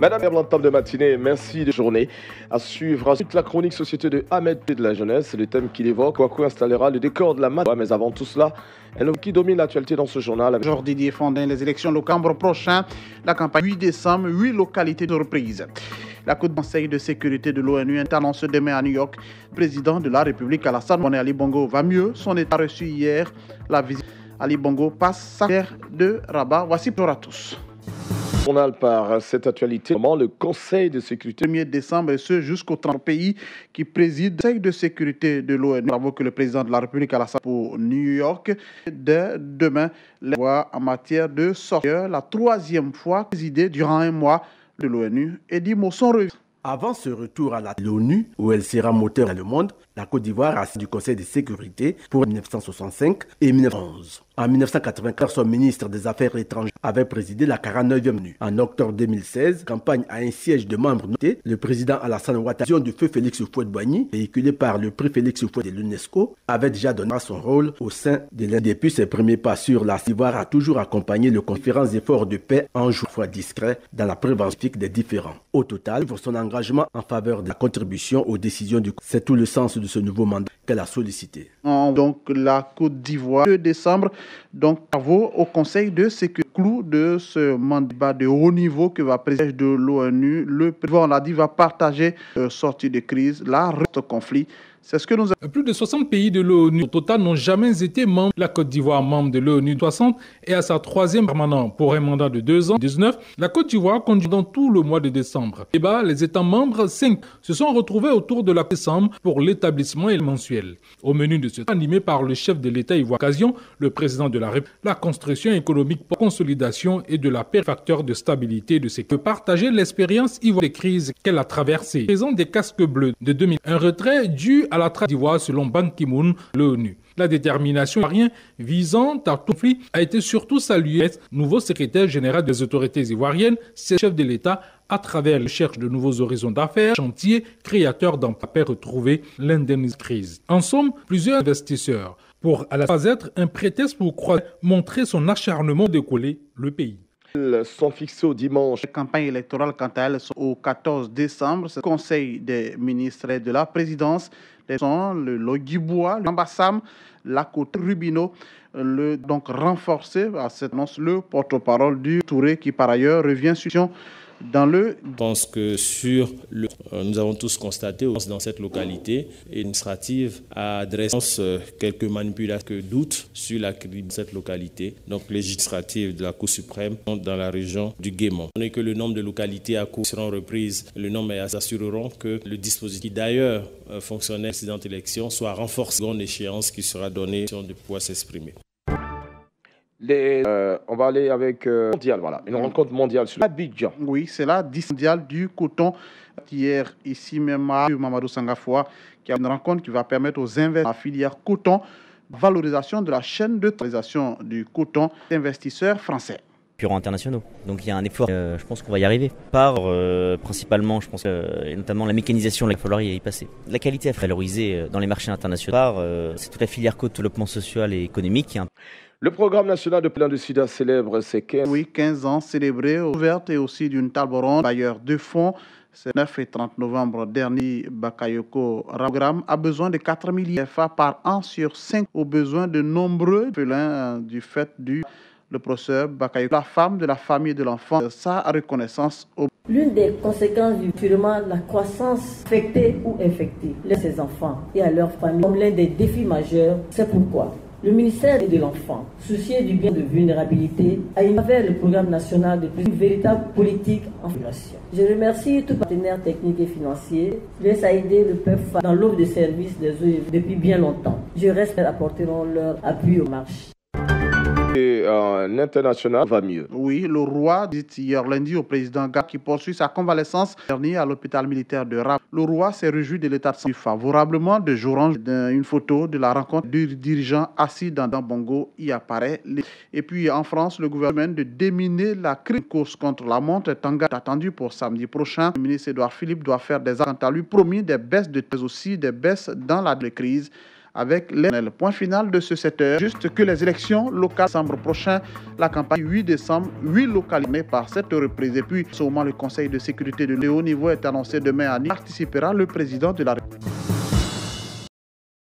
Madame l'entame de matinée, merci de journée. À suivre ensuite la chronique société de Ahmed et de la jeunesse. Le thème qu'il évoque, Kouakou installera le décor de la main. Mais avant tout cela, un homme qui domine l'actualité dans ce journal. Jordi Didier Fondin, les élections locales prochain, la campagne 8 décembre, 8 localités de reprise. La Cour du Conseil de sécurité de l'ONU annonce demain à New York. Le président de la République, Alassane Ouattara Ali Bongo, va mieux. Son état reçu hier la visite. Ali Bongo passe sa terre de Rabat. Voici pour à tous. Journal par cette actualité, le Conseil de sécurité. 1er décembre et ce jusqu'au 30 pays qui préside le Conseil de sécurité de l'ONU. Bravo que le président de la République Alassane pour New York. Dès demain, les voix en matière de sortie. La troisième fois présidée durant un mois de l'ONU. Eddie Mosson revient. Avant ce retour à l'ONU, où elle sera moteur dans le monde, la Côte d'Ivoire a siégé du Conseil de sécurité pour 1965 et 1911. En 1994, son ministre des Affaires étrangères avait présidé la 49e ONU. En octobre 2016, campagne à un siège de membres notés, le président Alassane Ouattara, du feu Félix Houphouët-Boigny, véhiculé par le prix Félix Houphouët de l'UNESCO, avait déjà donné son rôle au sein de l'ONU. Depuis ses premiers pas sur la Côte d'Ivoire a toujours accompagné les conférences d'efforts de paix en fois discret dans la prévention des différends. Au total, pour son engagement en faveur de la contribution aux décisions du Conseil, c'est tout le sens de ce nouveau mandat qu'elle a sollicité. Donc la Côte d'Ivoire, 2 décembre, donc bravo au Conseil de sécurité. Clou de ce mandat de haut niveau que va présider de l'ONU. Le président, on l'a dit, va partager sortie de crise, la conflit. C'est ce que nous avons. Plus de 60 pays de l'ONU au total n'ont jamais été membres. La Côte d'Ivoire, membre de l'ONU 60, est à sa 3e permanente pour un mandat de 2 ans. 19, la Côte d'Ivoire conduit dans tout le mois de décembre. Débat, les États membres 5 se sont retrouvés autour de la décembre pour l'établissement et le mensuel. Au menu de ce temps, animé par le chef de l'État ivoirien, le président de la République, la construction économique pour consolidation et de la paix, facteur de stabilité de sécurité. Partager l'expérience ivoirienne des crises qu'elle a traversées. Présent des casques bleus de 2000, un retrait dû à la Côte d'Ivoire selon Ban Ki-moon, l'ONU. La détermination ivoirienne visant à tout conflit a été surtout saluée. Nouveau secrétaire général des autorités ivoiriennes, c'est le chef de l'État à travers la recherche de nouveaux horizons d'affaires, chantier créateur d'emplois retrouver l'indemnisation crise. En somme, plusieurs investisseurs pour à la fois être un prétexte pour montrer son acharnement de coller le pays. Sont fixés au dimanche. Les campagnes électorales, quant à elles, sont au 14 décembre. C'est le Conseil des ministres et de la présidence. Les sont le Logiboua, l'Ambassam, la Côte Rubino, donc renforcé à cette annonce le porte-parole du Touré qui par ailleurs revient sur dans le... Je pense que nous avons tous constaté dans cette localité administrative adresse quelques manipulations, quelques doutes sur la crédibilité de cette localité, donc législative de la Cour suprême dans la région du Guémon. On est que le nombre de localités à cours seront reprises, le nombre assureront que le dispositif d'ailleurs fonctionnait à cette élection soit renforcé en échéance qui sera donnée de pouvoir s'exprimer. On va aller avec mondial, voilà, une rencontre mondiale sur Abidjan. Oui, c'est la 10 mondiale du coton. Hier, ici même à Mamadou Sangafoua, qui a une rencontre qui va permettre aux investisseurs de la filière coton, valorisation de la chaîne de transformation du coton, investisseurs français. Internationaux. Donc il y a un effort, je pense qu'on va y arriver. Principalement, je pense, et notamment la mécanisation, il va falloir y passer. La qualité à valoriser dans les marchés internationaux, c'est toute la filière coton, développement social et économique. Le programme national de plan de SIDA célèbre ses 15 ans célébrés, ouverte et aussi d'une table ronde, bailleur de fonds. C'est 9 et 30 novembre dernier, Bakayoko Programme a besoin de 4 milliards FA par an sur 5 aux besoins de nombreux pelins du fait du le professeur Bakayoko, la femme de la famille de l'enfant, sa reconnaissance au... L'une des conséquences du purement la croissance affectée ou infectée de ces enfants et à leurs familles comme l'un des défis majeurs. C'est pourquoi le ministère de l'Enfant, soucieux du bien de vulnérabilité, a innové le programme national de une véritable politique en formation. Je remercie tous les partenaires techniques et financiers, l'USAID, le PEF, dans l'offre de services des OEV depuis bien longtemps. Je reste apporteront leur appui aux marches. Et l'international va mieux. Oui, le roi dit hier lundi au président Gab qui poursuit sa convalescence dernier à l'hôpital militaire de Rabat. Le roi s'est réjoui de l'état de santé favorablement de jour en jour. Une photo de la rencontre du dirigeant assis dans Bongo y apparaît. Et puis en France, le gouvernement de déminer la course contre la montre est attendu pour samedi prochain. Le ministre Édouard Philippe doit faire des actes à lui promis des baisses de thèse aussi, des baisses dans la crise. avec les... Le point final de ce 7h, juste que les élections locales décembre prochain, la campagne 8 décembre, 8 localités par cette reprise. Et puis, au moment le Conseil de sécurité de haut niveau est annoncé demain à Nice, participera le président de la République.